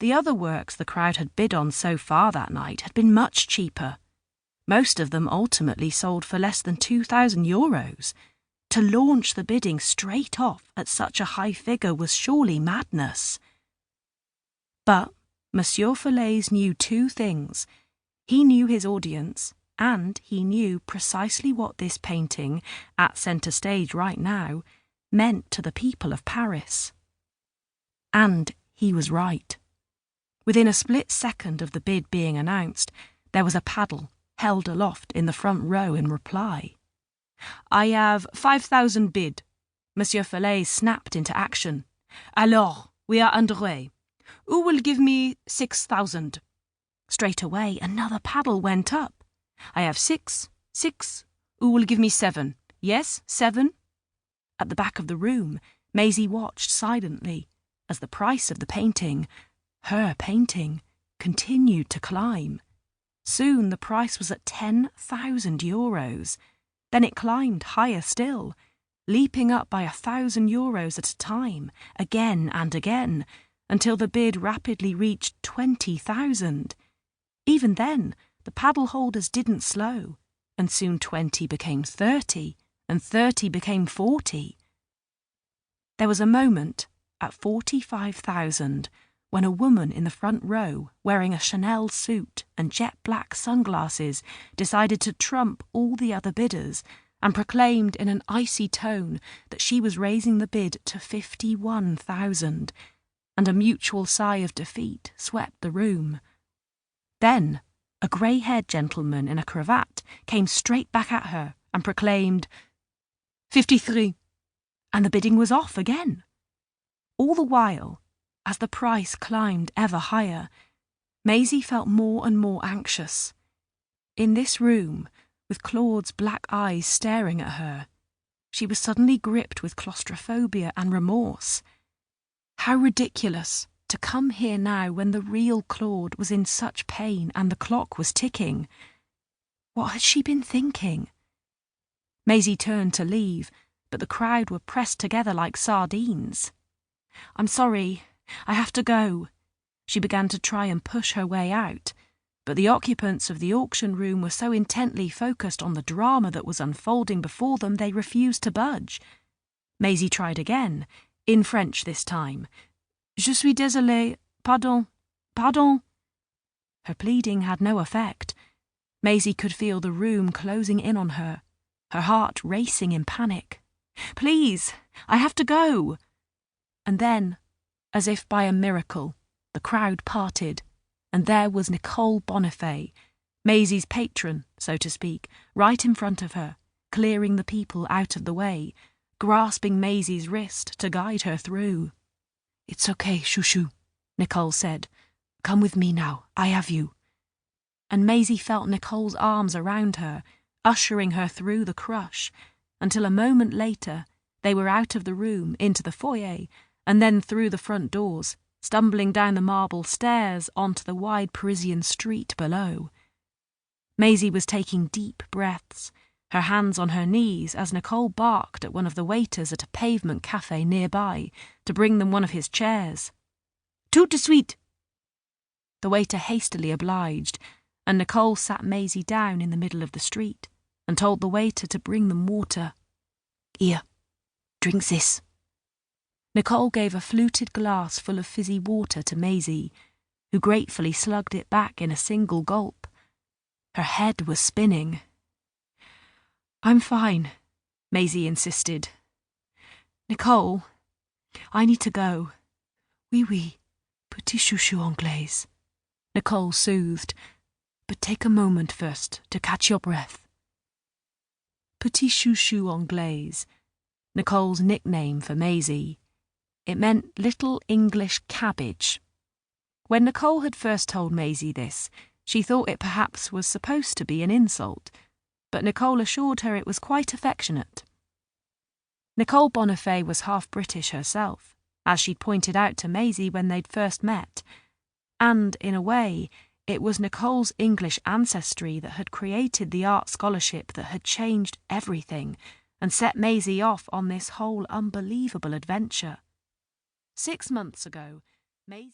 The other works the crowd had bid on so far that night had been much cheaper. Most of them ultimately sold for less than €2,000. To launch the bidding straight off at such a high figure was surely madness. But Monsieur Foal's knew two things. He knew his audience, and he knew precisely what this painting, at centre stage right now, meant to the people of Paris. And he was right. Within a split second of the bid being announced, there was a paddle held aloft in the front row in reply. "I have 5,000 bid." Monsieur Foal snapped into action. "Alors, we are underway. Who will give me 6,000? Straight away, another paddle went up. "I have 6. Who will give me 7? Yes, 7. At the back of the room, Maisie watched silently as the price of the painting, her painting, continued to climb. Soon the price was at €10,000. Then it climbed higher still, leaping up by €1,000 at a time, again and again, until the bid rapidly reached 20,000. Even then, the paddle holders didn't slow, and soon 20 became 30, and 30 became 40. There was a moment, at 45,000, when a woman in the front row, wearing a Chanel suit and jet black sunglasses, decided to trump all the other bidders and proclaimed in an icy tone that she was raising the bid to 51,000, and a mutual sigh of defeat swept the room. Then a grey-haired gentleman in a cravat came straight back at her and proclaimed 53, and the bidding was off again. All the while, as the price climbed ever higher, Maisie felt more and more anxious. In this room, with Claude's black eyes staring at her, she was suddenly gripped with claustrophobia and remorse. How ridiculous to come here now when the real Claude was in such pain and the clock was ticking. What had she been thinking? Maisie turned to leave, but the crowd were pressed together like sardines. "I'm sorry, I have to go." She began to try and push her way out, but the occupants of the auction room were so intently focused on the drama that was unfolding before them they refused to budge. Maisie tried again, in French this time. "Je suis désolée, pardon, pardon." Her pleading had no effect. Maisie could feel the room closing in on her, her heart racing in panic. "Please, I have to go." And then, as if by a miracle, the crowd parted, and there was Nicole Bonifait, Maisie's patron, so to speak, right in front of her, clearing the people out of the way, grasping Maisie's wrist to guide her through. "It's okay, chouchou," Nicole said. "Come with me now, I have you." And Maisie felt Nicole's arms around her, ushering her through the crush, until a moment later they were out of the room into the foyer, and then through the front doors, stumbling down the marble stairs onto the wide Parisian street below. Maisie was taking deep breaths, her hands on her knees as Nicole barked at one of the waiters at a pavement cafe nearby to bring them one of his chairs. "Tout de suite!" The waiter hastily obliged, and Nicole sat Maisie down in the middle of the street and told the waiter to bring them water. "Here, drink this." Nicole gave a fluted glass full of fizzy water to Maisie, who gratefully slugged it back in a single gulp. Her head was spinning. "I'm fine," Maisie insisted. "Nicole, I need to go." "Oui, oui, petit chouchou anglaise," Nicole soothed. "But take a moment first to catch your breath." Petit chouchou anglaise, Nicole's nickname for Maisie. It meant little English cabbage. When Nicole had first told Maisie this, she thought it perhaps was supposed to be an insult, but Nicole assured her it was quite affectionate. Nicole Bonifait was half British herself, as she'd pointed out to Maisie when they'd first met, and, in a way, it was Nicole's English ancestry that had created the art scholarship that had changed everything and set Maisie off on this whole unbelievable adventure. 6 months ago, Maisie...